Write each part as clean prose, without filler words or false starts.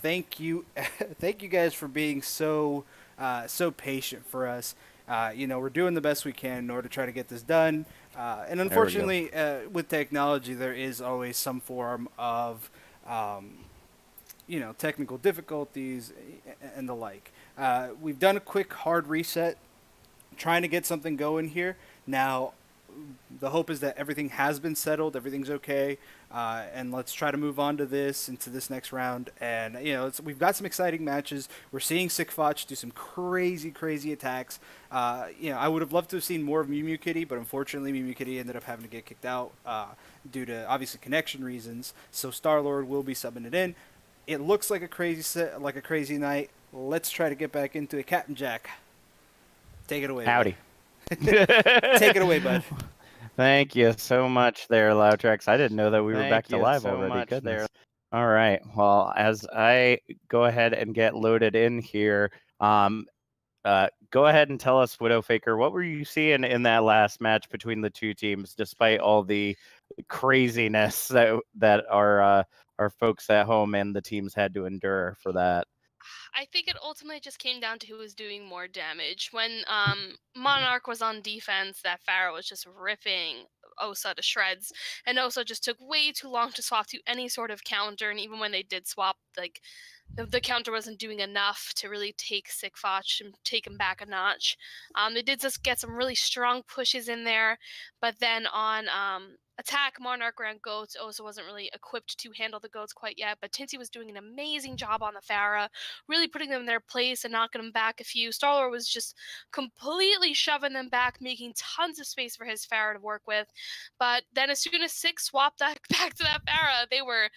thank you, thank you guys for being so patient for us. We're doing the best we can in order to try to get this done. And There we go. unfortunately, with technology, there is always some form of um, technical difficulties and the like. We've done a quick hard reset, trying to get something going here. Now, the hope is that everything has been settled, everything's okay, and let's try to move on to into this next round. And we've got some exciting matches. We're seeing Sikfotch do some crazy, crazy attacks. I would have loved to have seen more of Mew Mew Kitty, but unfortunately, Mew Mew Kitty ended up having to get kicked out due to obviously connection reasons. So Star Lord will be subbing it in. It looks like a crazy night. Let's try to get back into it. Captain Jack, take it away, bud. Howdy. Take it away, bud. Thank you so much there, Loudtrax. I didn't know that we were back to live already. Goodness. All right. Well, as I go ahead and get loaded in here, go ahead and tell us, Widow Faker, what were you seeing in that last match between the two teams, despite all the craziness that our folks at home and the teams had to endure for that? I think it ultimately just came down to who was doing more damage. When Monarch was on defense, that Pharaoh was just ripping Osa to shreds, and Osa just took way too long to swap to any sort of counter. And even when they did swap, like the counter wasn't doing enough to really take Sikfotch and take him back a notch. They did just get some really strong pushes in there, but then on attack, Monarch ran goats. Osa wasn't really equipped to handle the goats quite yet, but Tinsy was doing an amazing job on the Pharah, really putting them in their place and knocking them back a few. Starlord was just completely shoving them back, making tons of space for his Pharah to work with. But then as soon as Six swapped that back to that Pharah, they were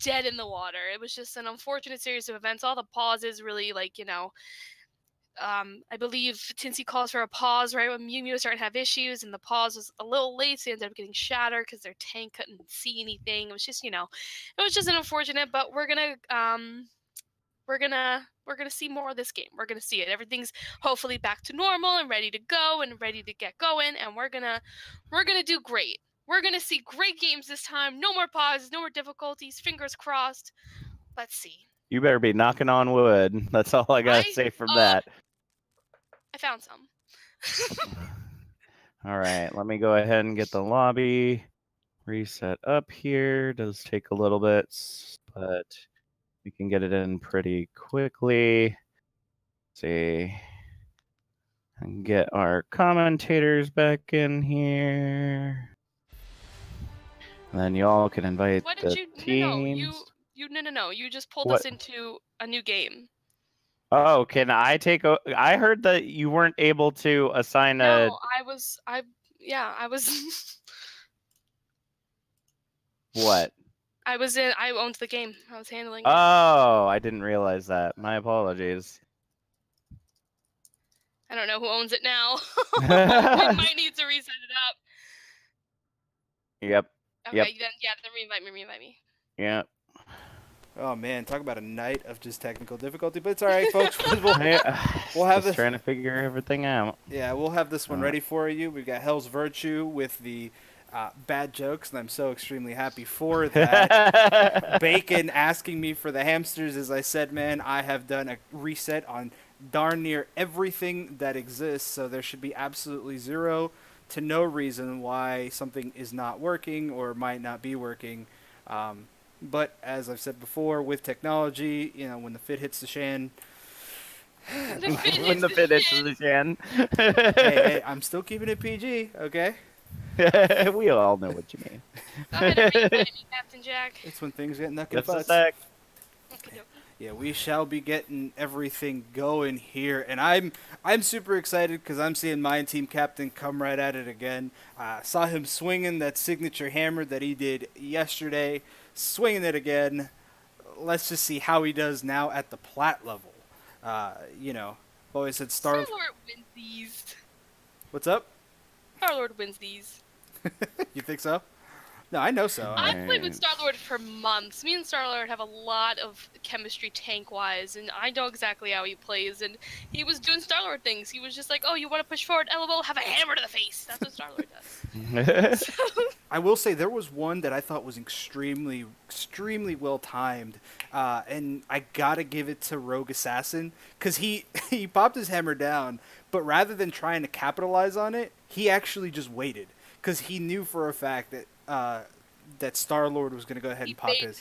dead in the water. It was just an unfortunate series of events. All the pauses really, I believe Tinsy calls for a pause right when Mew Mew was starting to have issues, and the pause was a little late, so they ended up getting shattered because their tank couldn't see anything. It was just, it was just an unfortunate. But we're gonna see more of this game. We're gonna see it. Everything's hopefully back to normal and ready to go and ready to get going, and we're gonna do great. We're gonna see great games this time. No more pauses, no more difficulties. Fingers crossed. Let's see. You better be knocking on wood. That's all I gotta say from that. I found some. All right, let me go ahead and get the lobby reset up here. Does take a little bit, but we can get it in pretty quickly. Let's see. And get our commentators back in here. And then y'all can invite the teams. No. You just pulled us into a new game. Oh, can I take I heard that you weren't able to assign a... No, I was... What? I owned the game. I was handling it. Oh, I didn't realize that. My apologies. I don't know who owns it now. We might need to reset it up. Yep. Okay, then re-invite me. Yep. Oh man, talk about a night of just technical difficulty, but it's all right, folks. We'll have this. Trying to figure everything out. Yeah, we'll have this one ready for you. We've got Hell's Virtue with the bad jokes, and I'm so extremely happy for that. Bacon asking me for the hamsters, as I said, man, I have done a reset on darn near everything that exists, so there should be absolutely zero to no reason why something is not working or might not be working. But as I've said before, with technology, when the fit hits the shan. When the fit hits the shan. hey, I'm still keeping it PG, okay? We all know what you mean. Go ahead and re-invite me, Captain Jack. It's when things get knuck and Just a butts. sec. Yeah, we shall be getting everything going here, and I'm super excited because I'm seeing my team captain come right at it again. Saw him swinging that signature hammer that he did yesterday, swinging it again. Let's just see how he does now at the plat level. Always said Star-Lord wins these. What's up? Star-Lord wins these. You think so? No, I know so. I've played with Star-Lord for months. Me and Star-Lord have a lot of chemistry tank-wise, and I know exactly how he plays, and he was doing Star-Lord things. He was just like, oh, you want to push forward? LOL, have a hammer to the face. That's what Star-Lord does. So... I will say there was one that I thought was extremely, extremely well timed, and I gotta give it to Rogue Assassin, because he popped his hammer down, but rather than trying to capitalize on it, he actually just waited, because he knew for a fact that that Star-Lord was going to go ahead and pop his.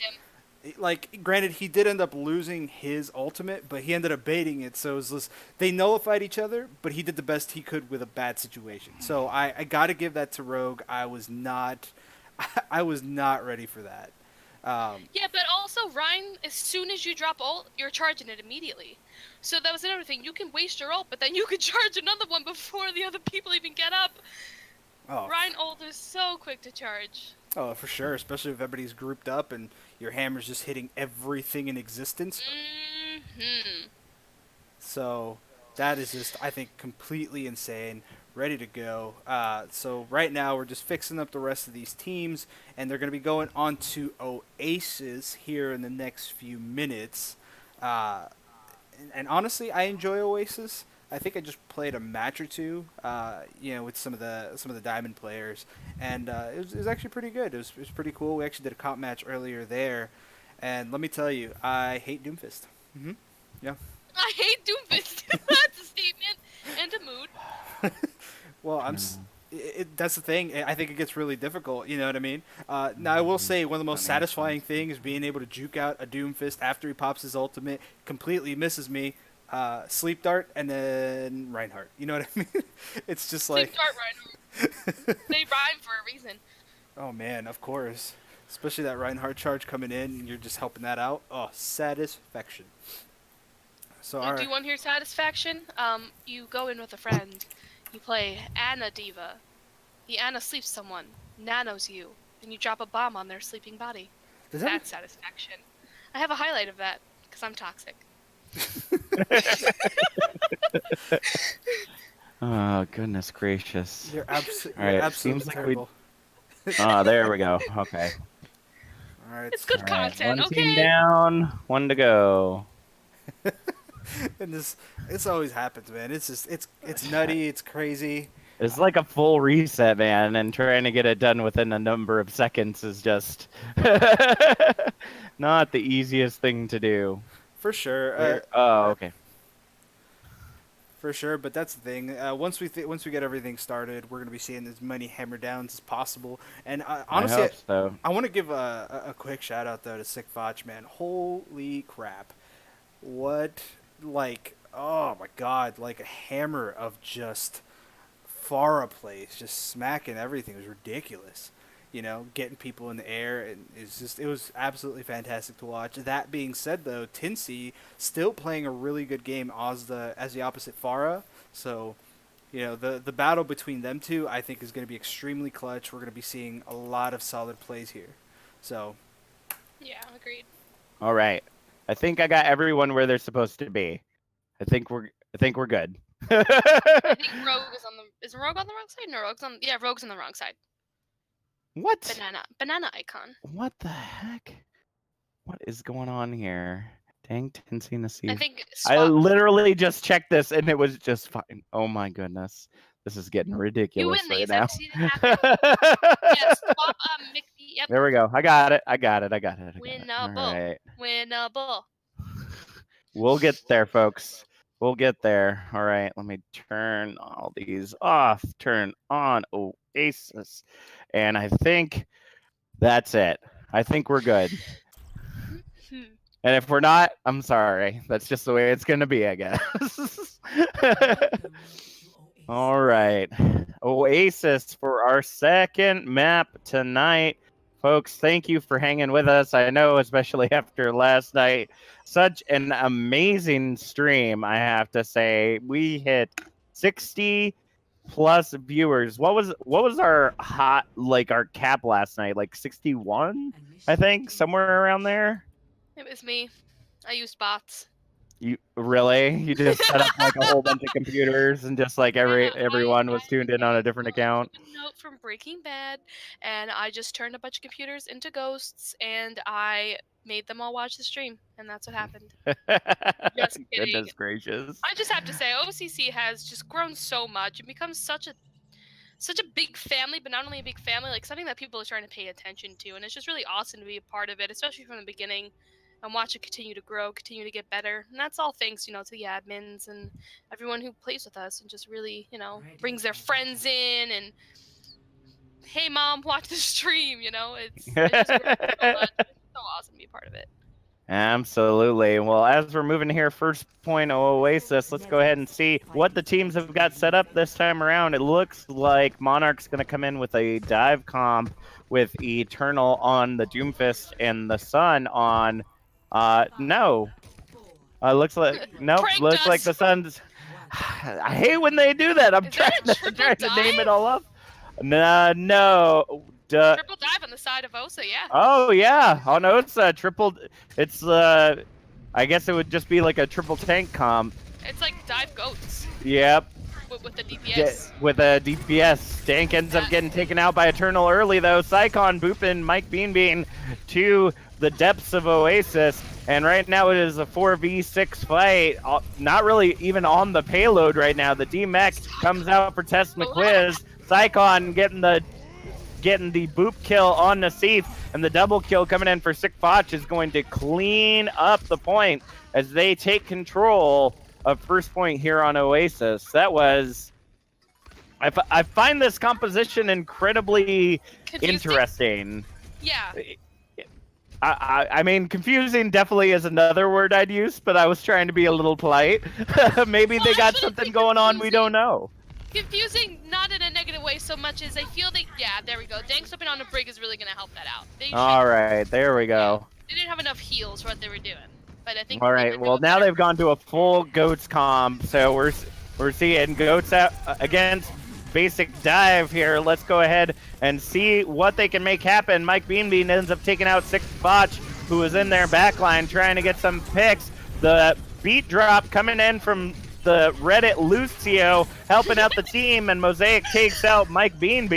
Like, granted, he did end up losing his ultimate, but he ended up baiting it. So it was just, they nullified each other, but he did the best he could with a bad situation. So I got to give that to Rogue. I was not ready for that. Yeah, but also Ryan, as soon as you drop ult, you're charging it immediately. So that was another thing. You can waste your ult, but then you could charge another one before the other people even get up. Oh. Ryan ult is so quick to charge. Oh, for sure, especially if everybody's grouped up and your hammer's just hitting everything in existence. Mm-hmm. So that is just, I think, completely insane. Ready to go. So right now we're just fixing up the rest of these teams, and they're going to be going on to Oasis here in the next few minutes. And honestly, I enjoy Oasis. I think I just played a match or two, with some of the Diamond players, and it was actually pretty good. It was pretty cool. We actually did a comp match earlier there, and let me tell you, I hate Doomfist. Mm-hmm. Yeah. I hate Doomfist. That's a statement and a mood. Well, that's the thing. I think it gets really difficult. You know what I mean? Now, I will say one of the most satisfying things being able to juke out a Doomfist after he pops his ultimate, completely misses me. Sleep Dart, and then Reinhardt. You know what I mean? It's just like... Sleep Dart, Reinhardt. They rhyme for a reason. Oh, man, of course. Especially that Reinhardt charge coming in, and you're just helping that out. Oh, satisfaction. So, do you want to hear satisfaction? You go in with a friend. You play Ana Diva. The Ana sleeps someone, nanos you, and you drop a bomb on their sleeping body. That's satisfaction. I have a highlight of that, because I'm toxic. Oh, goodness gracious. You're absolutely terrible. There we go. Okay. All right. It's good content, one team down, one to go. And this always happens, man. It's just it's nutty, it's crazy. It's like a full reset, man, and trying to get it done within a number of seconds is just not the easiest thing to do. For sure. Okay. For sure, but that's the thing. Once we get everything started, we're going to be seeing as many hammer downs as possible. And honestly, I want to give a quick shout out though to Sick Foch, man. Holy crap! What, like, oh my god, like a hammer of just Pharah plays, just smacking everything. It was ridiculous. You know, getting people in the air, and it was absolutely fantastic to watch. That being said, though, Tinsy still playing a really good game as the opposite Pharah. So, you know, the battle between them two, I think, is going to be extremely clutch. We're going to be seeing a lot of solid plays here. So, yeah, agreed. All right, I think I got everyone where they're supposed to be. I think we're good. I think Rogue is Rogue on the wrong side? No, Rogue's on the wrong side. What? Banana icon. What the heck? What is going on here? Dang, Tinsy Nasif. I think I literally just checked this and it was just fine. Oh my goodness. This is getting ridiculous right now. I've seen it happen. Yeah, swap Mickey. Yep. There we go. I got it. Winnable. All right. Winnable. We'll get there, folks. We'll get there. All right, let me turn all these off. Turn on Oasis. And I think that's it. I think we're good. And if we're not, I'm sorry. That's just the way it's going to be, I guess. All right. Oasis for our second map tonight. Folks, thank you for hanging with us. I know, especially after last night, such an amazing stream, I have to say. We hit 60 plus viewers. What was our our cap last night? Like 61, I think, somewhere around there. It was me. I used bots. You really? You just set up like a whole bunch of computers and just like everyone was tuned in on a different account? A note from Breaking Bad, and I just turned a bunch of computers into ghosts, and I made them all watch the stream, and that's what happened. Just kidding. Goodness gracious. I just have to say, OCC has just grown so much and become such a big family, but not only a big family, like something that people are trying to pay attention to, and it's just really awesome to be a part of it, especially from the beginning, and watch it continue to grow, continue to get better. And that's all thanks, to the admins and everyone who plays with us and just really, brings their friends in and, hey mom, watch the stream, it's just grown so much. It's so awesome to be a part of it. Absolutely. Well, as we're moving here, first point of Oasis, let's go ahead and see what the teams have got set up this time around. It looks like Monarch's going to come in with a dive comp with Eternal on the Doomfist and the Sun on... no. Looks like... Nope. Looks like the Sun's... I hate when they do that. I'm trying to name it all up. No. Triple dive on the side of OSA, yeah. Oh yeah, on OSA, triple. It's I guess it would just be like a triple tank comp. It's like dive goats. Yep. With the DPS. With a DPS, Dank ends up getting taken out by Eternal early though. Psycon booping Mike Bean to the depths of Oasis, and right now it is a 4v6 fight. Not really even on the payload right now. The D-Mech comes out for Test McQuiz. Psycon getting the boop kill on Nassif, and the double kill coming in for Sick Foch is going to clean up the point as they take control of first point here on Oasis. That was... I find this composition incredibly interesting. Yeah. I mean, confusing definitely is another word I'd use, but I was trying to be a little polite. Maybe they got something going on we don't know. Confusing, not in a negative way so much as I feel yeah, there we go. Dank stepping on a brig is really going to help that out. All right, there we go. Yeah, they didn't have enough heals for what they were doing, but I think. All right, well now they've gone to a full goats comp, so we're seeing goats out against basic dive here. Let's go ahead and see what they can make happen. Mike Bean ends up taking out Sick Foch, who was in their backline trying to get some picks. The beat drop coming in from the Reddit Lucio helping out the team, and Mosaic takes out Mike Bean,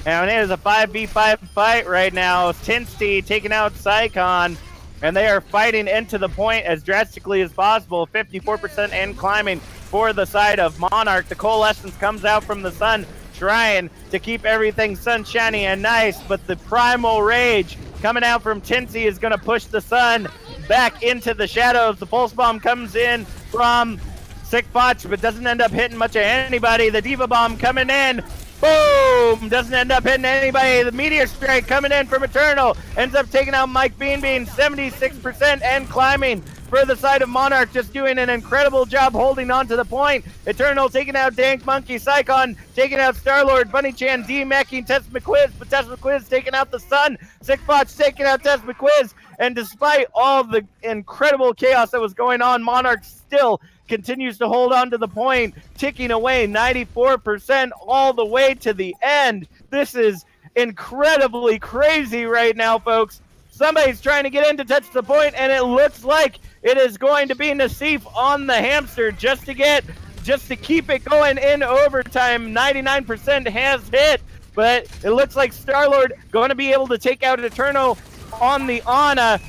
and it is a 5v5 fight right now. Tinsty taking out Psycon, and they are fighting into the point as drastically as possible. 54% and climbing for the side of Monarch. The Coalescence comes out from the Sun, trying to keep everything sunshiny and nice, but the Primal Rage coming out from Tinsty is going to push the Sun back into the shadows. The Pulse Bomb comes in from Sick Foch, but doesn't end up hitting much of anybody. The Diva Bomb coming in. Boom! Doesn't end up hitting anybody. The Meteor Strike coming in from Eternal. Ends up taking out Mike Bean. 76% and climbing for the side of Monarch. Just doing an incredible job holding on to the point. Eternal taking out Dank Monkey. Psycon taking out Starlord. Bunny Chan D-Macking Test McQuiz. But Test McQuiz taking out the Sun. Sick Foch taking out Test McQuiz. And despite all the incredible chaos that was going on, Monarch still continues to hold on to the point, ticking away 94% all the way to the end. This is incredibly crazy right now, folks. Somebody's trying to get in to touch the point, and it looks like it is going to be Nassif on the hamster just to keep it going in overtime. 99% has hit, but it looks like Starlord going to be able to take out Eternal on the Ana.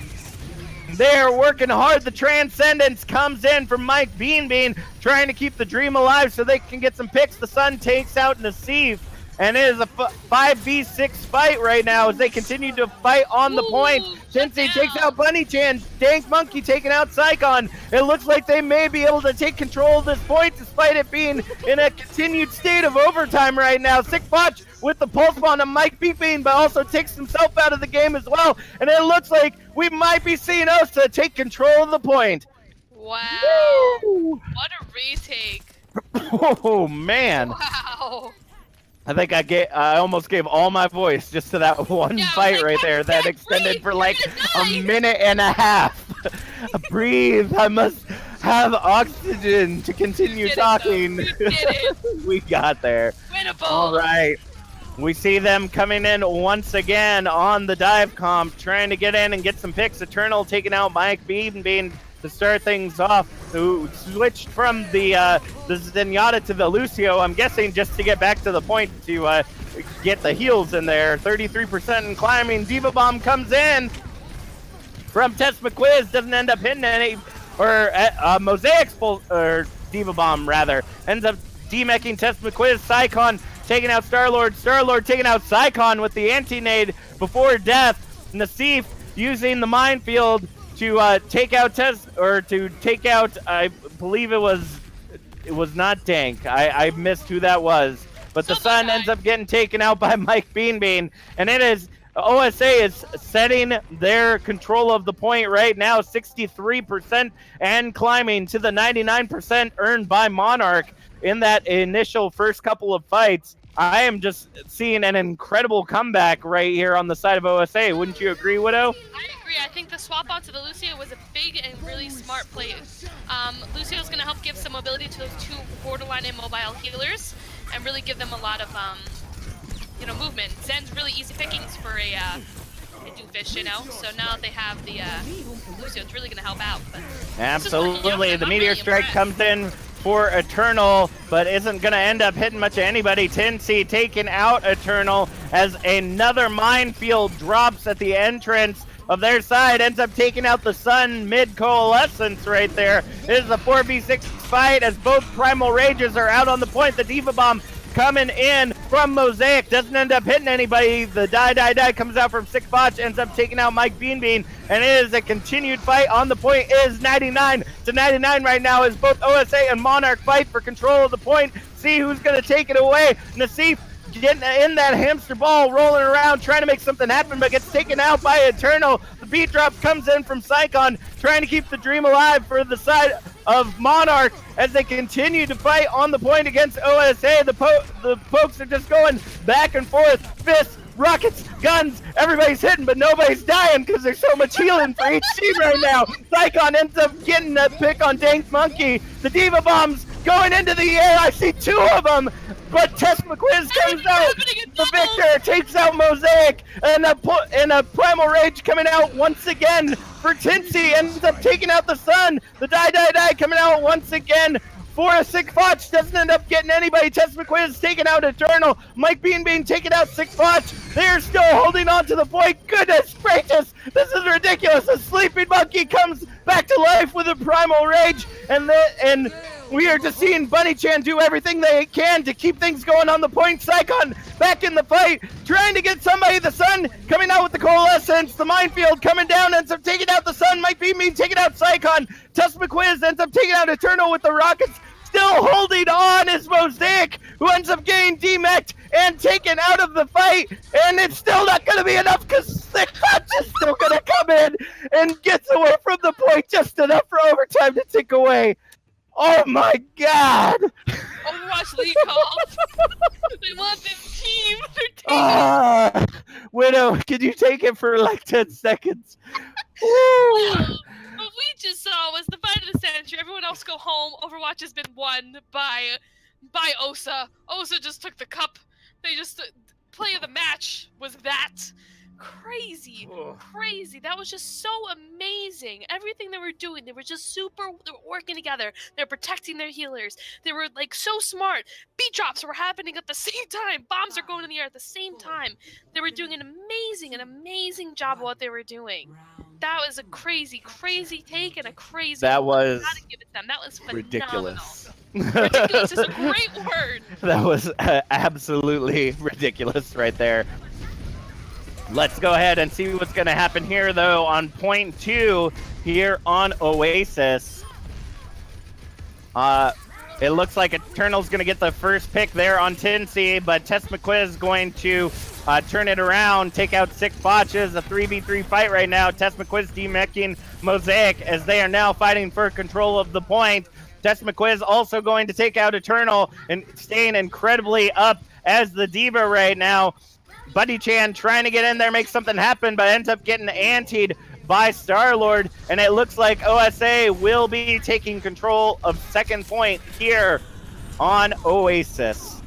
They're working hard. The Transcendence comes in from Mike Bean, trying to keep the dream alive so they can get some picks. The Sun takes out Nassif, and it is a 5v6 fight right now as they continue to fight on the point. Tinsy takes out Bunny Chan. Dank Monkey taking out Psycon. It looks like they may be able to take control of this point despite it being in a continued state of overtime right now. Sick Foch with the pulse bomb on Mike Bean, but also takes himself out of the game as well. And it looks like we might be seeing OSA take control of the point. Wow. Woo! What a retake. Oh, man. Wow. I think I almost gave all my voice just to that one fight right there that extended for like a minute and a half. Breathe. I must have oxygen to continue talking. We got there. Winnable. All right. We see them coming in once again on the dive comp, trying to get in and get some picks. Eternal taking out Mike Bean, to start things off, who switched from the Zenyatta to the Lucio, I'm guessing just to get back to the point to get the heals in there. 33% in climbing. Diva Bomb comes in from Test McQuiz, doesn't end up hitting any, or Mosaic's or Diva Bomb rather, ends up demeching Test McQuiz. Psycon taking out Star-Lord. Star-Lord taking out Psycon with the anti-nade before death. Nassif using the minefield to take out I believe it was not Dank. I missed who that was. But the Sun ends up getting taken out by Mike Bean, and it is OSA is setting their control of the point right now, 63% and climbing to the 99% earned by Monarch in that initial first couple of fights. I am just seeing an incredible comeback right here on the side of OSA. Wouldn't you agree, Widow? I agree. I think the swap onto the Lucio was a big and really smart play. Lucio's going to help give some mobility to those two borderline immobile healers and really give them a lot of movement. Zen's really easy pickings for a doofus, so now that they have the Lucio, it's really going to help out. But absolutely. The Meteor Strike comes in for Eternal, but isn't going to end up hitting much of anybody. Tinsy taking out Eternal as another minefield drops at the entrance of their side, ends up taking out the Sun mid-coalescence right there. This is a 4v6 fight as both Primal Rages are out on the point. The Diva Bomb coming in from Mosaic, doesn't end up hitting anybody. The die comes out from Sick Botch, ends up taking out Mike Bean, and it is a continued fight on the point. It is 99-99 right now as both OSA and Monarch fight for control of the point. See who's going to take it away. Nassif getting in that hamster ball, rolling around, trying to make something happen, but gets taken out by Eternal. The beat drop comes in from Psycon, trying to keep the dream alive for the side of Monarch as they continue to fight on the point against OSA. The pokes are just going back and forth, fists, rockets, guns, everybody's hitting, but nobody's dying because there's so much healing for each team right now. Psycon ends up getting that pick on Dank's Monkey. The Diva Bombs going into the air. I see two of them, but Test McQuiz comes out. The Victor takes out Mosaic, and a Primal Rage coming out once again for Tinsy, ends up taking out the Sun. The die coming out once again for a Sick Botch, doesn't end up getting anybody. Test McQuiz taking out Eternal. Mike Bean taking out Sick Botch. They're still holding on to the point. Goodness gracious, this is ridiculous. A Sleeping Monkey comes back to life with a Primal Rage, and we are just seeing Bunny Chan do everything they can to keep things going on the point. Psycon back in the fight, trying to get somebody. The Sun coming out with the Coalescence. The Minefield coming down, ends up taking out the Sun. Mike Bean taking out Psycon. Test McQuiz ends up taking out Eternal with the Rockets. Still holding on is Mosaic, who ends up getting demeched and taken out of the fight. And it's still not going to be enough because Sick Botch is still going to come in and gets away from the point just enough for overtime to tick away. Oh my God! Overwatch League called. They want this team. Widow, can you take it for like 10 seconds? What we just saw was the fight of the century. Everyone else go home. Overwatch has been won by OSA. OSA just took the cup. They just play of the match was that. Crazy. That was just so amazing. Everything they were doing, they were working together. They were protecting their healers. They were like so smart. Beat drops were happening at the same time. Bombs are going in the air at the same time. They were doing an amazing job of what they were doing. That was a crazy take and a crazy. That was. Gotta give it them. That was phenomenal. Ridiculous. Ridiculous is a great word. That was absolutely ridiculous right there. Let's go ahead and see what's going to happen here, though, on point 2 here on Oasis. It looks like Eternal's going to get the first pick there on Tinsy, but Test McQuiz is going to turn it around, take out Sick Botches. A 3v3 fight right now. Test McQuiz demeching Mosaic as they are now fighting for control of the point. Test McQuiz also going to take out Eternal and staying incredibly up as the Diva right now. Buddy Chan trying to get in there, make something happen, but ends up getting antied by Star-Lord, and it looks like OSA will be taking control of second point here on Oasis.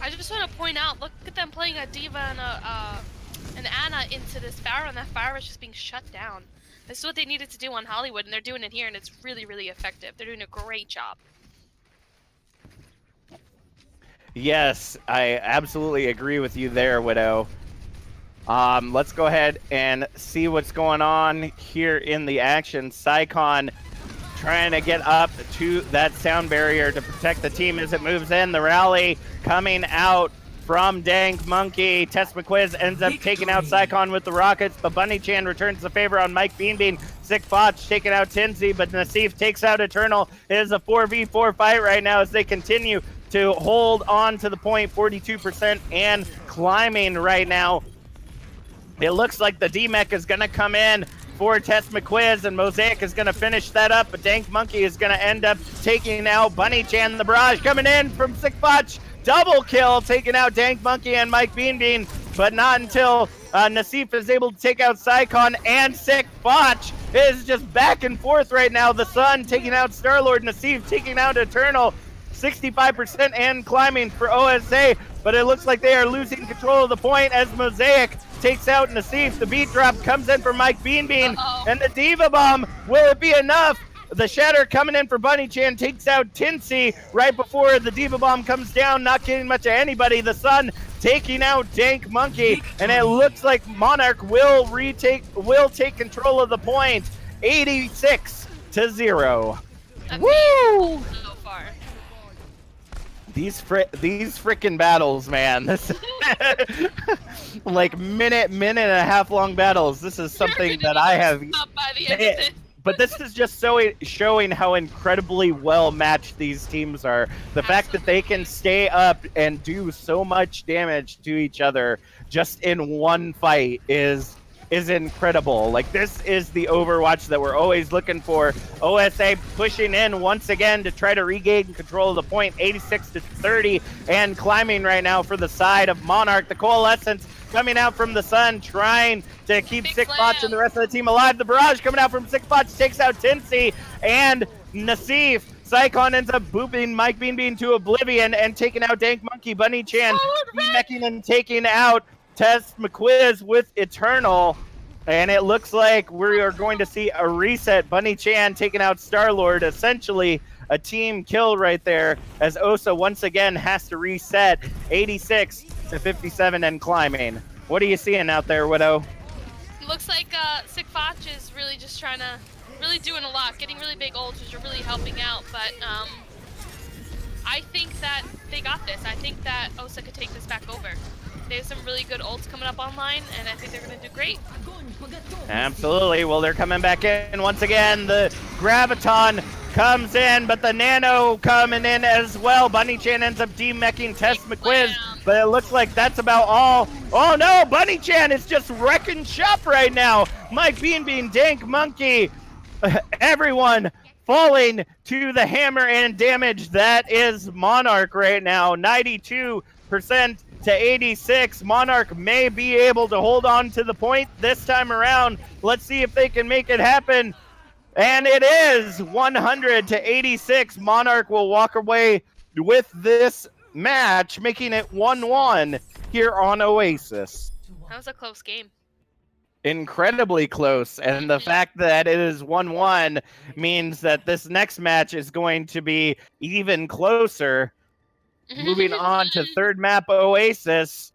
I just want to point out, look at them playing a Diva and an Ana into this Pharah, and that Pharah is just being shut down. This is what they needed to do on Hollywood, and they're doing it here, and it's really, really effective. They're doing a great job. Yes, I absolutely agree with you there, Widow. Let's go ahead and see what's going on here in the action. Sycon trying to get up to that sound barrier to protect the team as it moves in. The rally coming out from Dank Monkey. Tess McQuiz ends up taking out Sycon with the rockets, but Bunny Chan returns the favor on Mike Beanbean. Sick Foch taking out Tinsy, but Nassif takes out Eternal. It is a 4v4 fight right now as they continue to hold on to the point, 42% and climbing right now. It looks like the D-Mech is going to come in for Tess McQuiz, and Mosaic is going to finish that up, but Dank Monkey is going to end up taking out Bunny Chan. The barrage coming in from Sick Foch. Double kill, taking out Dank Monkey and Mike Beanbean, but not until Nassif is able to take out Sycon, and Sick Foch is just back and forth right now. The Sun taking out Starlord, Nassif taking out Eternal. 65% and climbing for OSA, but it looks like they are losing control of the point as Mosaic takes out Nassif. The beat drop comes in for Mike Beanbean, and the Diva Bomb, will it be enough? The Shatter coming in for Bunny Chan takes out Tinsy right before the Diva Bomb comes down, not getting much of anybody. The Sun taking out Dank Monkey, and it looks like Monarch will take control of the point, 86-0. Woo! So far. These frickin' battles, man. This like minute and a half long battles. This is something that I have. By the end of this. But this is just so showing how incredibly well matched these teams are. The fact that they can stay up and do so much damage to each other just in one fight is incredible. Like, this is the Overwatch that we're always looking for. OSA pushing in once again to try to regain control of the point, 86-30, and climbing right now for the side of Monarch. The Coalescence coming out from the Sun, trying to keep Sick Foch and the rest of the team alive. The barrage coming out from Sick Foch takes out Tinsy and Nassif. Sycon ends up booping Mike Beanbean to oblivion and taking out Dank Monkey. Bunny Chan meching and taking out Tess McQuiz with Eternal, and it looks like we are going to see a reset. Bunny Chan taking out Starlord, essentially a team kill right there, as OSA once again has to reset, 86-57 and climbing. What are you seeing out there, Widow? Looks like Sick Foch is really just trying to, really doing a lot, getting really big ults, which are really helping out, but I think that they got this. I think that OSA could take this back over. They have some really good ults coming up online, and I think they're going to do great. Absolutely. Well, they're coming back in once again. The Graviton comes in, but the Nano coming in as well. Bunny Chan ends up demeching Tess McQuiz, but it looks like that's about all. Oh no, Bunny Chan is just wrecking shop right now. Mike Beanbean, Dank Monkey, everyone falling to the hammer and damage. That is Monarch right now, 92% to 86. Monarch may be able to hold on to the point this time around. Let's see if they can make it happen. And it is 100-86. Monarch will walk away with this match, making it 1-1 here on Oasis. That was a close game. Incredibly close, and the fact that it is 1-1 means that this next match is going to be even closer. Moving on to third map Oasis.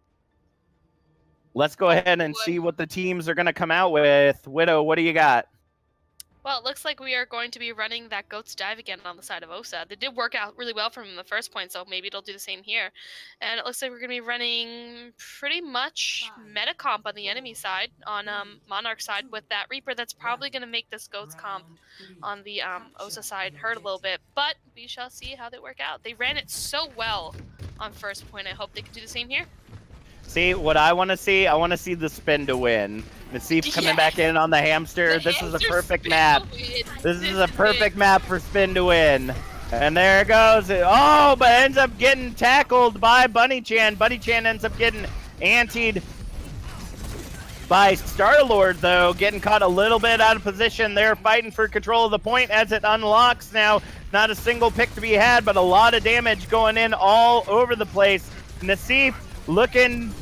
Let's go ahead and see what the teams are going to come out with. Widow, what do you got? Well, it looks like we are going to be running that Goat's Dive again on the side of OSA. They did work out really well from the first point, so maybe it'll do the same here. And it looks like we're going to be running pretty much meta comp on the enemy side, on Monarch side, with that Reaper that's probably going to make this Goat's comp on the OSA side hurt a little bit. But we shall see how they work out. They ran it so well on first point. I hope they can do the same here. See, what I want to see? I want to see the spin to win. Nassif coming back in on the hamster. This is a perfect map. This is a perfect map for spin to win. And there it goes. Oh, but ends up getting tackled by Bunny Chan. Bunny Chan ends up getting antied by Starlord, though, getting caught a little bit out of position. They're fighting for control of the point as it unlocks now. Not a single pick to be had, but a lot of damage going in all over the place. Nassif looking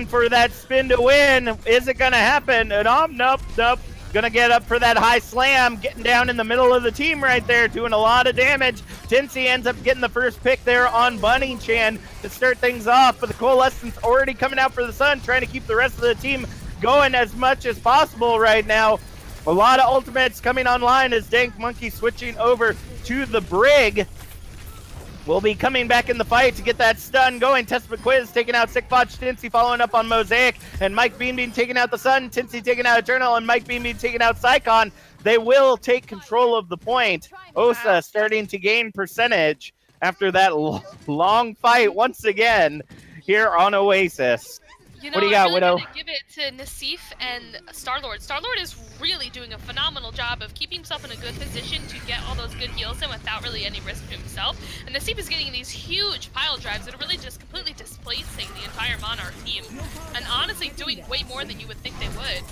for that spin to win. Is it gonna happen? And nope. gonna get up for that high slam, getting down in the middle of the team right there, doing a lot of damage. Tinsy ends up getting the first pick there on Bunny Chan to start things off, but the Coalescence already coming out for the Sun, trying to keep the rest of the team going as much as possible right now. A lot of ultimates coming online as Dank Monkey switching over to the Brig. Will be coming back in the fight to get that stun going. Test Quiz taking out Sickbotch, Tinsy following up on Mosaic, and Mike Beanbean taking out the Sun, Tinsy taking out Eternal, and Mike Beanbean taking out Psycon. They will take control of the point. OSA starting to gain percentage after that long fight once again here on Oasis. You know, what do you got, I'm really Widow? gonna give it to Nassif and Starlord. Starlord is really doing a phenomenal job of keeping himself in a good position to get all those good heals in without really any risk to himself. And Nassif is getting these huge pile drives that are really just completely displacing the entire Monarch team. And honestly doing way more than you would think they would.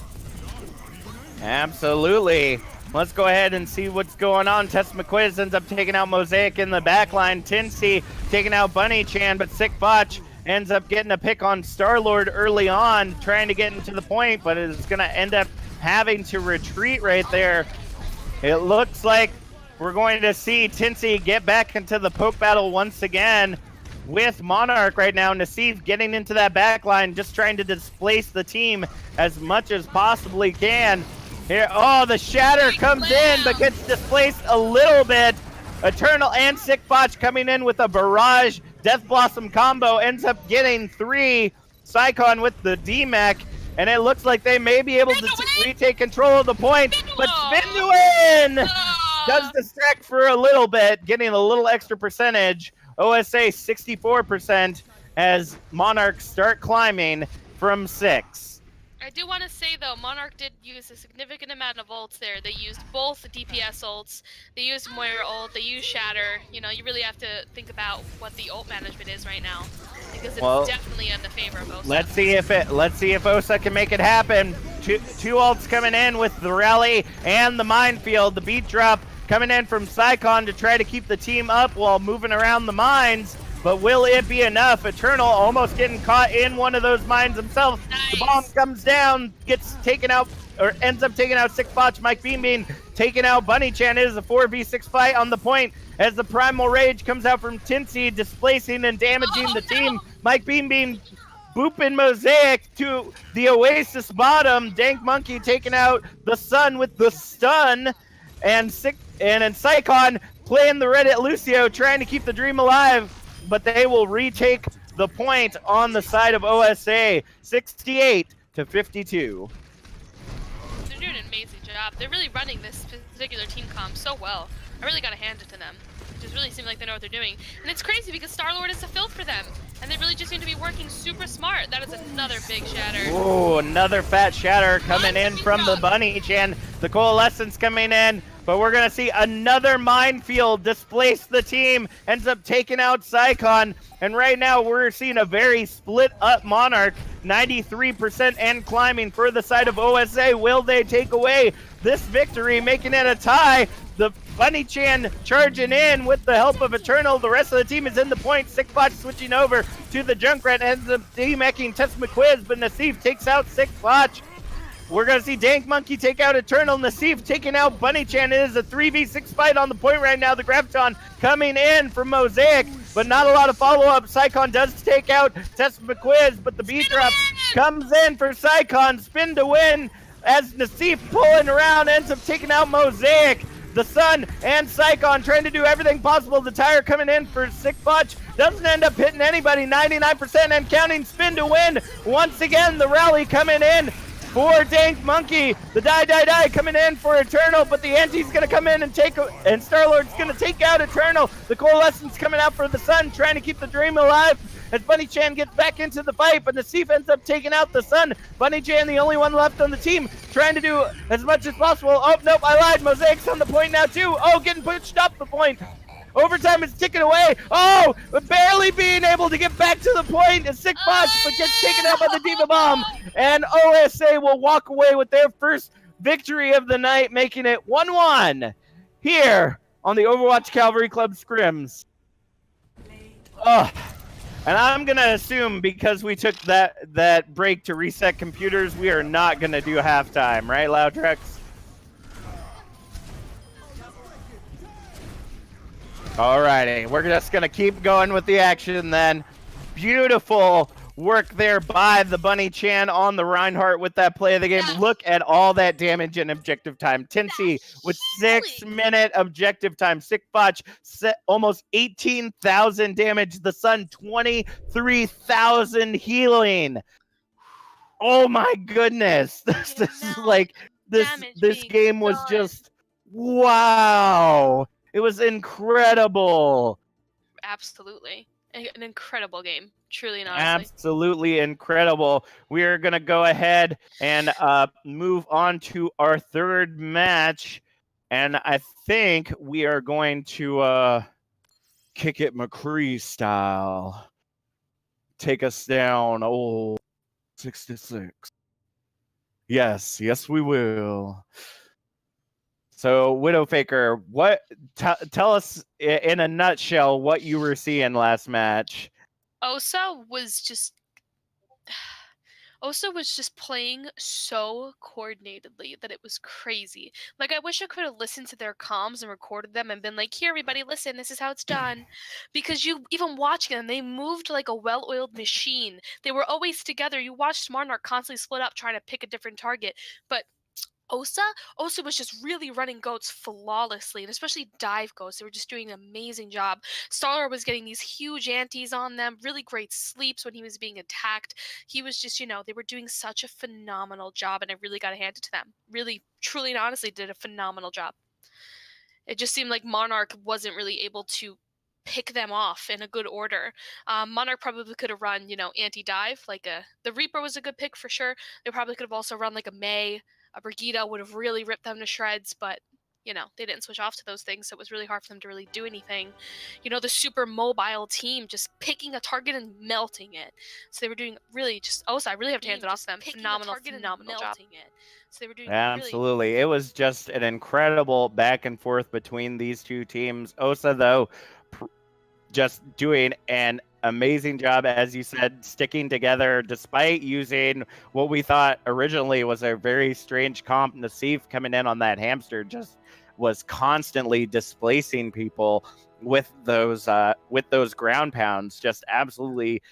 Absolutely. Let's go ahead and see what's going on. Tess McQuiz ends up taking out Mosaic in the backline. Tinsy taking out Bunny Chan, but Sickbotch ends up getting a pick on Starlord early on, trying to get into the point, but is going to end up having to retreat right there. It looks like we're going to see Tinsy get back into the poke battle once again with Monarch right now. Nassif getting into that back line, just trying to displace the team as much as possibly can. Here, oh, the Shatter comes in, but gets displaced a little bit. Eternal and Sickbotch coming in with a barrage. Death Blossom combo ends up getting 3. Psycon with the D-Mech, and it looks like they may be able to retake control of the point, but Spin to Win does distract for a little bit, getting a little extra percentage. OSA 64% as Monarchs start climbing from 6. I do want to say, though, Monarch did use a significant amount of ults there. They used both the DPS ults, they used Moira ult, they used Shatter. You know, you really have to think about what the ult management is right now, because it's definitely in the favor of OSA. Let's see if OSA can make it happen. Two ults coming in with the rally and the minefield. The beat drop coming in from Psycon to try to keep the team up while moving around the mines. But will it be enough? Eternal almost getting caught in one of those mines himself. Nice. The bomb comes down, gets taken out, or ends up taking out Sickbotch. Mike Beanbean taking out Bunny Chan. It is a 4v6 fight on the point as the Primal Rage comes out from Tinsy, displacing and damaging the team. Mike Beanbean booping Mosaic to the Oasis bottom. Dank Monkey taking out the Sun with the stun. And Psycon playing the Reddit Lucio, trying to keep the dream alive. But they will retake the point on the side of OSA, 68-52. They're doing an amazing job. They're really running this particular team comp so well. I really gotta hand it to them. It just really seems like they know what they're doing. And it's crazy because Starlord is a filth for them. And they really just seem to be working super smart. That is another big Shatter. Oh, another fat Shatter coming in from the Bunny Chan. The Coalescence coming in. But we're going to see another minefield displace the team. Ends up taking out Psycon. And right now we're seeing a very split up Monarch. 93% and climbing for the side of OSA. Will they take away this victory, making it a tie? The Bunny Chan charging in with the help of Eternal. The rest of the team is in the point. Sickbotch switching over to the Junkrat. Ends up D-meching Test McQuiz, but Nassif takes out Sickbotch. We're going to see Dank Monkey take out Eternal. Nassif taking out Bunny Chan. It is a 3v6 fight on the point right now. The Graviton coming in from Mosaic, but not a lot of follow-up. Psycon does take out Test McQuiz, but the B-drop comes in for Psycon. Spin to win as Nassif pulling around ends up taking out Mosaic. The Sun and Psycon trying to do everything possible. The tire coming in for Sickbotch. Doesn't end up hitting anybody. 99% and counting. Spin to win. Once again, the rally coming in for Dank Monkey. The die coming in for Eternal, but the Anti's going to come in and and Starlord's going to take out Eternal. The Coalescence coming out for the Sun, trying to keep the dream alive as Bunny Chan gets back into the fight, but Nassif ends up taking out the Sun. Bunny Chan, the only one left on the team, trying to do as much as possible. Oh, nope, I lied. Mosaic's on the point now, too. Oh, getting pushed up the point. Overtime is ticking away. Oh, barely being able to get back to the point. A Sickbotch, but gets taken out by the Diva Bomb. And OSA will walk away with their first victory of the night, making it 1-1 here on the Overwatch Cavalry Club Scrims. And I'm going to assume because we took that break to reset computers, we are not going to do halftime, right, Loudrex? Alrighty, we're just gonna keep going with the action then. Beautiful work there by the Bunny Chan on the Reinhardt with that play of the game. Look at all that damage and objective time. Tinsy with 6-minute objective time. Sickbotch almost 18,000 damage. The Sun 23,000 healing. Oh my goodness! This is like this game was just wow. It was incredible. Absolutely. An incredible game. Truly and honestly. Absolutely incredible. We are going to go ahead and move on to our third match. And I think we are going to kick it McCree style. Take us down. Oh, 66. Yes, we will. So, Widowfaker, tell us in a nutshell what you were seeing last match. OSA was just playing so coordinatedly that it was crazy. Like, I wish I could have listened to their comms and recorded them and been like, here, everybody, listen, this is how it's done. Because even watching them, they moved like a well-oiled machine. They were always together. You watched Monarch constantly split up trying to pick a different target. But OSA was just really running goats flawlessly, and especially dive goats. They were just doing an amazing job. Starler was getting these huge antis on them, really great sleeps when he was being attacked. He was just, they were doing such a phenomenal job, and I really got to hand it to them. Really, truly, and honestly did a phenomenal job. It just seemed like Monarch wasn't really able to pick them off in a good order. Monarch probably could have run, anti-dive. The Reaper was a good pick for sure. They probably could have also run like a Mei. A Brigitte would have really ripped them to shreds, but, they didn't switch off to those things, so it was really hard for them to really do anything. The super mobile team just picking a target and melting it. So they were doing really just, I really have to hand it off to them. Phenomenal job. So they were doing absolutely. It was just an incredible back and forth between these two teams. OSA, though, just doing an amazing job, as you said, sticking together despite using what we thought originally was a very strange comp. Nassif coming in on that hamster just was constantly displacing people with those ground pounds, just absolutely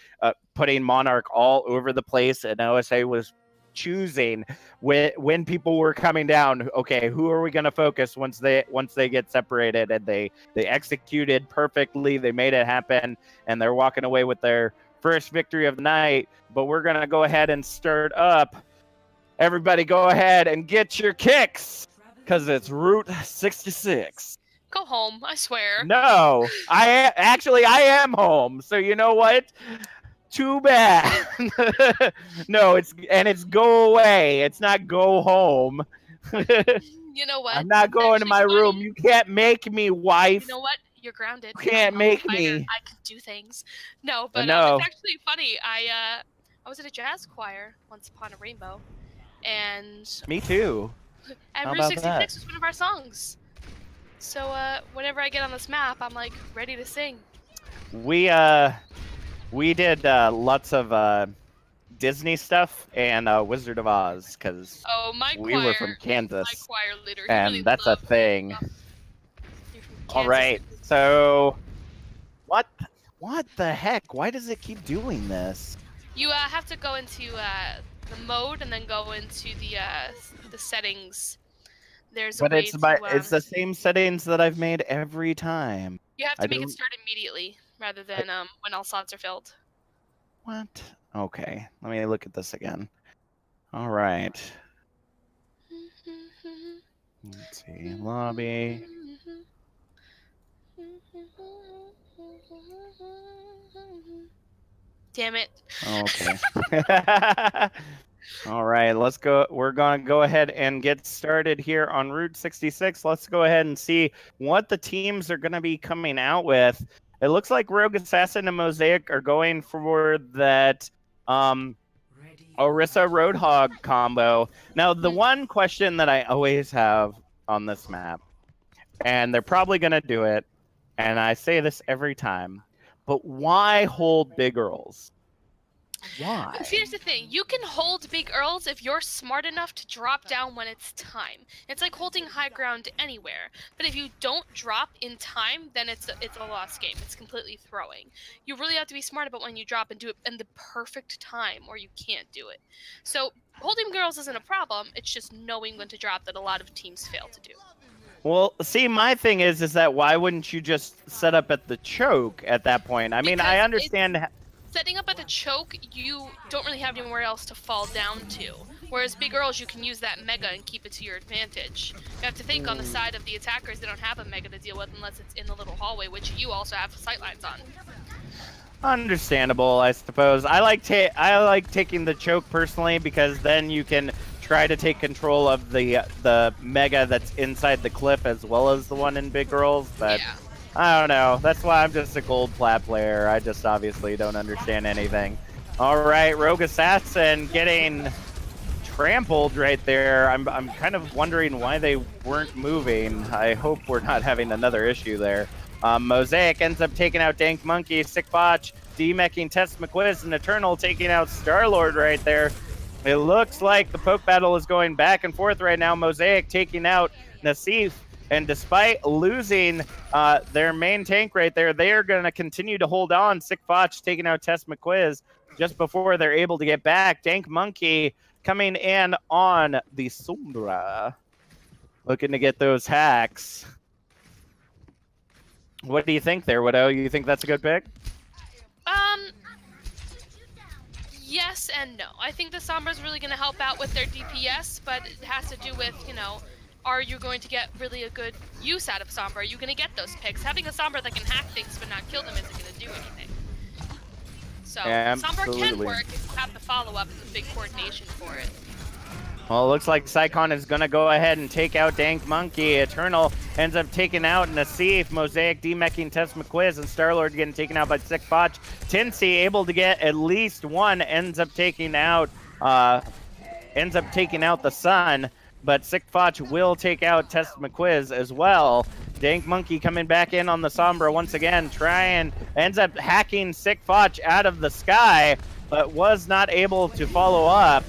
putting Monarch all over the place. And OSA was choosing when people were coming down, okay, who are we going to focus once they get separated, and they executed perfectly. They made it happen, and they're walking away with their first victory of the night. But we're going to go ahead and start up. Everybody go ahead and get your kicks, because it's Route 66. Go home, I swear. No, I am home, so you know what? Too bad. No, it's go away. It's not go home. You know what? I'm not going to my room. You can't make me, wife. You know what? You're grounded. You can't make me. I can do things. No, but no. It's actually funny. I was in a jazz choir once upon a rainbow, and me too. And Route 66 was one of our songs. So whenever I get on this map, I'm like ready to sing. We did lots of Disney stuff and Wizard of Oz, because we were from Kansas. My choir leader, and really that's a thing. All right, so what the heck? Why does it keep doing this? You have to go into the mode and then go into the settings. There's but it's the same settings that I've made every time. You have to make it start immediately rather than when all slots are filled. What? Okay, let me look at this again. All right. Let's see, lobby. Damn it. Okay. All right, let's go. We're going to go ahead and get started here on Route 66. Let's go ahead and see what the teams are going to be coming out with. It looks like Rogue Assassin and Mosaic are going for that Orisa Roadhog combo. Now, the one question that I always have on this map, and they're probably going to do it, and I say this every time, but why hold big Earls? Why? Here's the thing. You can hold big Earls if you're smart enough to drop down when it's time. It's like holding high ground anywhere. But if you don't drop in time, then it's a lost game. It's completely throwing. You really have to be smart about when you drop and do it in the perfect time, or you can't do it. So holding big Earls isn't a problem. It's just knowing when to drop that a lot of teams fail to do. Well, see, my thing is that why wouldn't you just set up at the choke at that point? I mean, I understand. Setting up at the choke, you don't really have anywhere else to fall down to. Whereas big Earls, you can use that mega and keep it to your advantage. You have to think on the side of the attackers, they don't have a mega to deal with unless it's in the little hallway, which you also have sightlines on. Understandable, I suppose. I like taking the choke personally because then you can try to take control of the mega that's inside the cliff as well as the one in big Earls, but. Yeah. I don't know. That's why I'm just a gold plat player. I just obviously don't understand anything. All right, Rogue Assassin getting trampled right there. I'm kind of wondering why they weren't moving. I hope we're not having another issue there. Mosaic ends up taking out Dank Monkey, Sick Botch, D-meching Test McQuiz, and Eternal taking out Star-Lord right there. It looks like the poke battle is going back and forth right now. Mosaic taking out Nassif. And despite losing their main tank right there, they are going to continue to hold on. Sick Botch taking out Tess McQuiz just before they're able to get back. Dank Monkey coming in on the Sombra. Looking to get those hacks. What do you think there, Widow? You think that's a good pick? Yes and no. I think the Sombra's really going to help out with their DPS, but it has to do with, are you going to get really a good use out of Sombra? Are you going to get those picks? Having a Sombra that can hack things but not kill them isn't going to do anything. So, Sombra can work if you have the follow-up and the big coordination for it. Well, it looks like Psycon is going to go ahead and take out Dank Monkey. Eternal ends up taking out Nassif, Mosaic D-meching Tess McQuiz, and Star-Lord getting taken out by Sick Botch. Tinsy able to get at least one, ends up taking out the Sun. But Sick Botch will take out Tess McQuiz as well. Dank Monkey coming back in on the Sombra once again, ends up hacking Sick Botch out of the sky, but was not able to follow up.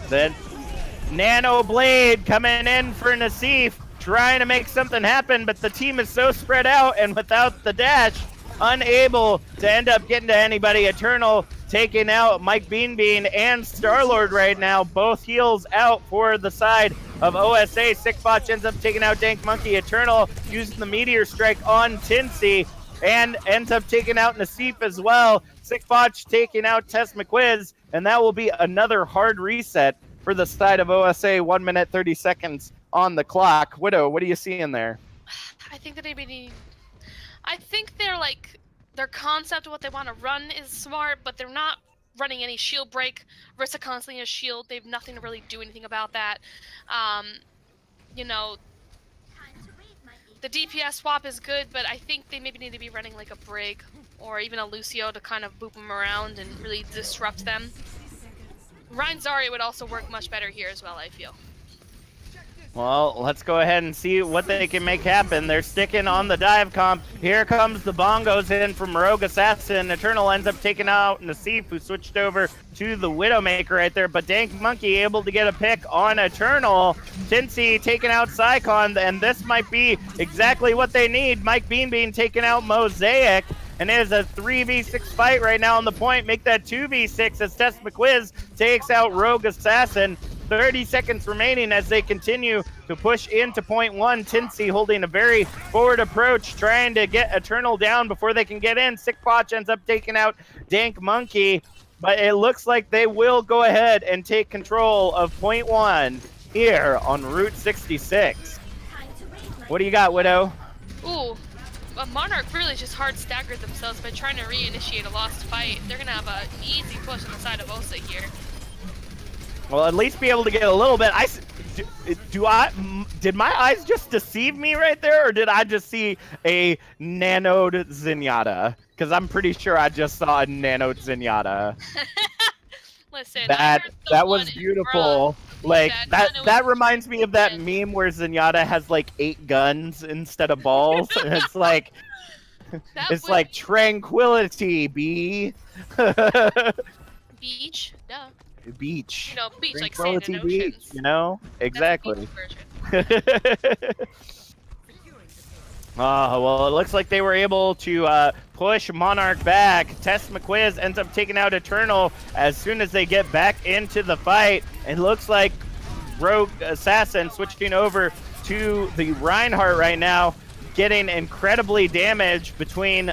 Then Nano Blade coming in for Nassif, trying to make something happen, but the team is so spread out and without the dash, unable to end up getting to anybody. Eternal taking out Mike Bean and Star-Lord right now. Both heals out for the side of OSA. Sick Botch ends up taking out Dank Monkey. Eternal using the Meteor Strike on Tinsy and ends up taking out Nassif as well. Sick Botch taking out Tess McQuiz, and that will be another hard reset for the side of OSA. 1 minute, 30 seconds on the clock. Widow, what do you see in there? I think that I think their concept of what they want to run is smart, but they're not running any shield break. Rissa constantly has shield. They have nothing to really do anything about that. The DPS swap is good, but I think they maybe need to be running like a Brig or even a Lucio to kind of boop them around and really disrupt them. Rein Zarya would also work much better here as well, I feel. Well, let's go ahead and see what they can make happen. They're sticking on the dive comp. Here comes the bongos in from Rogue Assassin. Eternal ends up taking out Nassif, who switched over to the Widowmaker right there. But Dank Monkey able to get a pick on Eternal. Tinsy taking out Psycon, and this might be exactly what they need. Mike Bean taking out Mosaic. And it is a 3v6 fight right now on the point. Make that 2v6 as Tess McQuiz takes out Rogue Assassin. 30 seconds remaining as they continue to push into point one. Tinsy holding a very forward approach, trying to get Eternal down before they can get in. Sick Botch ends up taking out Dank Monkey, but it looks like they will go ahead and take control of point one here on Route 66. What do you got, Widow? Ooh. Monarch really just hard staggered themselves by trying to reinitiate a lost fight. They're going to have an easy push on the side of OSA here. Well, at least be able to get a little bit. Did my eyes just deceive me right there, or did I just see a nanoed Zenyatta? Because I'm pretty sure I just saw a nanoed Zenyatta. Listen, that was beautiful. Like that reminds me of that meme where Zenyatta has like 8 guns instead of balls, and it's like like tranquility, B. Beach, duh. Beach. You know, beach like sand Tranquility and Beach, oceans. you know? Exactly. That's the beach version. Well, it looks like they were able to push Monarch back. Tess McQuiz ends up taking out Eternal as soon as they get back into the fight. It looks like Rogue Assassin switching over to the Reinhardt right now, getting incredibly damaged between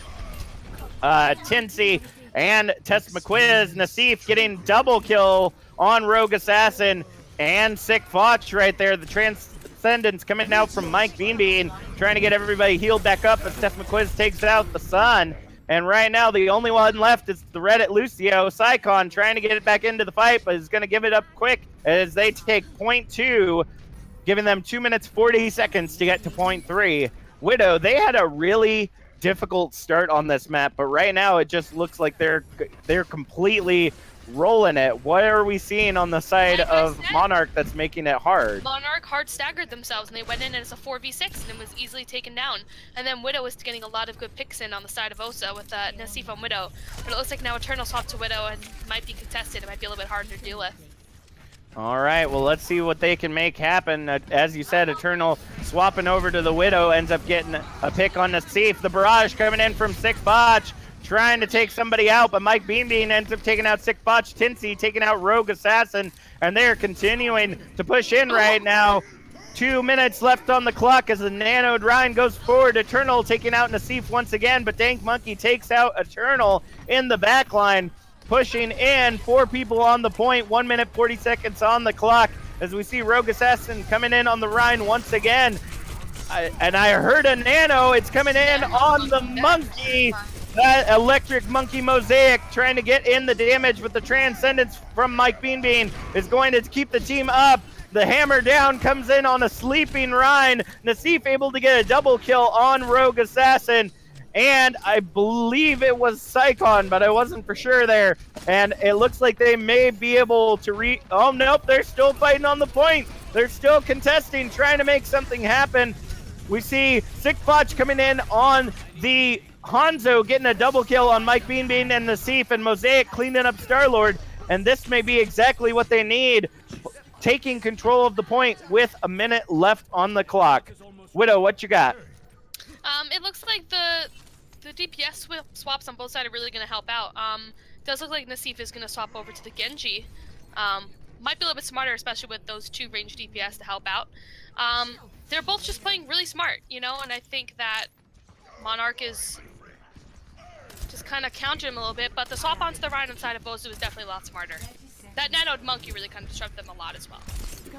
Tinsy and Tess McQuiz. Nassif getting double kill on Rogue Assassin and Sick Foch right there. The Transcendence coming out from Mike Beanbean, trying to get everybody healed back up as Tess McQuiz takes out the Sun. And right now, the only one left is the Reddit Lucio. Sycon trying to get it back into the fight, but is going to give it up quick as they take point 2, giving them 2 minutes 40 seconds to get to point 3. Widow, they had a really difficult start on this map, but right now it just looks like they're completely rolling it. What are we seeing on the side of Monarch that's making it hard? Monarch hard staggered themselves and they went in as a 4v6 and was easily taken down. And then Widow was getting a lot of good picks in on the side of OSA with Nassif on Widow. But it looks like now Eternal swapped to Widow and might be contested. It might be a little bit harder to deal with. All right, well, let's see what they can make happen. As you said, Eternal swapping over to the Widow, ends up getting a pick on Nassif. The barrage coming in from Sick Foch, trying to take somebody out, but Mike Beanbean ends up taking out Sick Foch. Tinsy taking out Rogue Assassin, and they're continuing to push in right now. 2 minutes left on the clock as the Nanoed Ryan goes forward. Eternal taking out Nassif once again, but Dank Monkey takes out Eternal in the backline. Pushing in, 4 people on the point, 1 minute 40 seconds on the clock as we see Rogue Assassin coming in on the Rhine once again. I heard a Nano, it's coming in on the Monkey, that Electric Monkey Mosaic trying to get in the damage, but the Transcendence from Mike Beanbean is going to keep the team up. The hammer down comes in on a sleeping Rhine. Nassif able to get a double kill on Rogue Assassin. And I believe it was Sycon, but I wasn't for sure there. And it looks like they may be able to oh, nope, they're still fighting on the point. They're still contesting, trying to make something happen. We see Sick Foch coming in on the Hanzo, getting a double kill on Mike Beanbean and Nassif, and Mosaic cleaning up Star-Lord. And this may be exactly what they need, taking control of the point with a minute left on the clock. Widow, what you got? It looks like the DPS swaps on both sides are really going to help out. Does look like Nassif is going to swap over to the Genji. Might be a little bit smarter, especially with those 2 ranged DPS to help out. They're both just playing really smart, you know, and I think that Monarch is just kind of countered him a little bit, but the swap onto the Rhine side of Bozu was definitely a lot smarter. That Nanoed Monkey really kind of disrupted them a lot as well.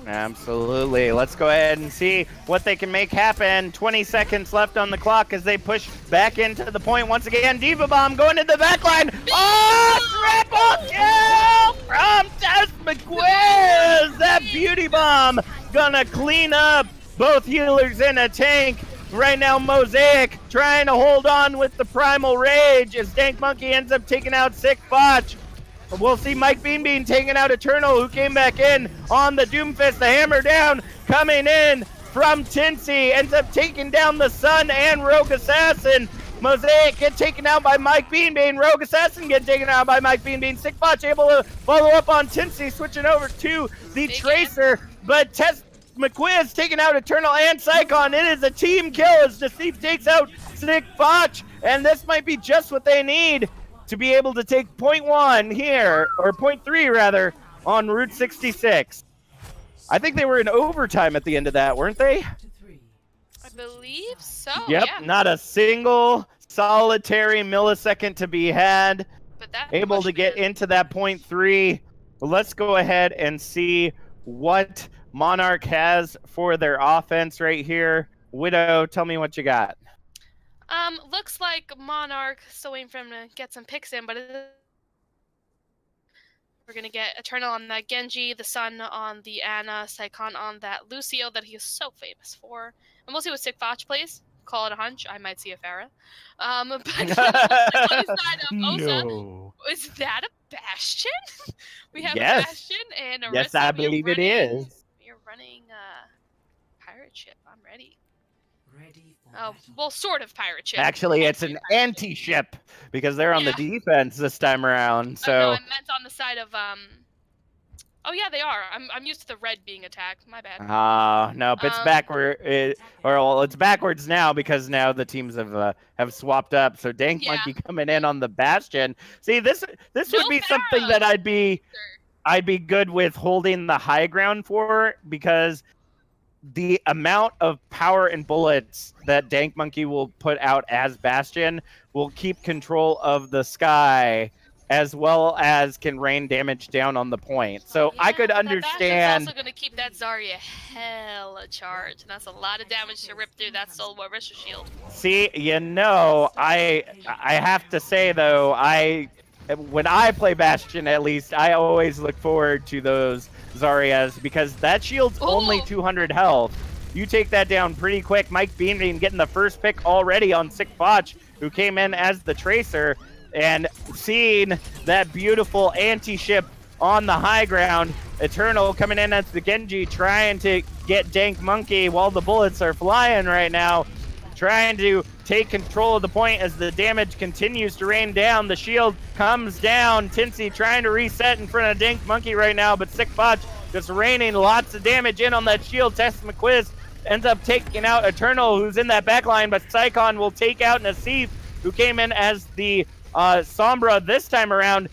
Absolutely. Let's go ahead and see what they can make happen. 20 seconds left on the clock as they push back into the point once again. Diva Bomb going to the back line. Oh, triple kill from Tess McQuiz. That beauty bomb gonna clean up both healers in a tank. Right now, Mosaic trying to hold on with the Primal Rage as Dank Monkey ends up taking out Sick Foch. We'll see Mike Beanbean taking out Eternal, who came back in on the Doomfist. The hammer down coming in from Tinsy. Ends up taking down the Sun and Rogue Assassin. Mosaic get taken out by Mike Beanbean. Rogue Assassin get taken out by Mike Beanbean. Sick Foch able to follow up on Tinsy, switching over to the Tracer. But Tess McQuiz taking out Eternal and Sycon. It is a team kill as Nassif takes out Sick Foch. And this might be just what they need to be able to take point 1 here, or point 3 rather, on Route 66. I think they were in overtime at the end of that, weren't they? I believe so, Yep, yeah. not a single solitary millisecond to be had. But that Able to get into that point 3. Let's go ahead and see what Monarch has for their offense right here. Widow, tell me what you got. Looks like Monarch still waiting for him to get some picks in, but we're gonna get Eternal on that Genji, the Sun on the Ana, Sycon on that Lucio that he is so famous for. And we'll see what Sick Foch plays. Call it a hunch. I might see a Pharah. But on the side of OSA, No. is that a Bastion? We have Yes. a Bastion and a Yes, I believe it is. You're running Pirate Ship. I'm ready. Ready for Oh, well, sort of pirate ship. Actually, it's an anti-ship because they're on the defense this time around. So no, I meant on the side of Oh yeah, they are. I'm used to the red being attacked. My bad. Nope, it's backward. It's backwards now because now the teams have swapped up. So Dank Monkey coming in on the Bastion. See, this would be something that I'd be good with holding the high ground for, because the amount of power and bullets that Dank Monkey will put out as Bastion will keep control of the sky, as well as can rain damage down on the point. So I could understand. That's also going to keep that Zarya hella charged. And that's a lot of damage to rip through that Soul Risher shield. See, I have to say though, when I play Bastion, at least, I always look forward to those Zaryas, because that shield's only 200 health. You take that down pretty quick. Mike Beaming getting the first pick already on Sick Botch, who came in as the Tracer, and seeing that beautiful anti-ship on the high ground. Eternal coming in as the Genji, trying to get Dank Monkey while the bullets are flying right now, trying to take control of the point as the damage continues to rain down. The shield comes down. Tinsy trying to reset in front of Dank Monkey right now, but Sick Botch just raining lots of damage in on that shield. Test McQuiz ends up taking out Eternal, who's in that backline, but Psycon will take out Nassif, who came in as the Sombra this time around.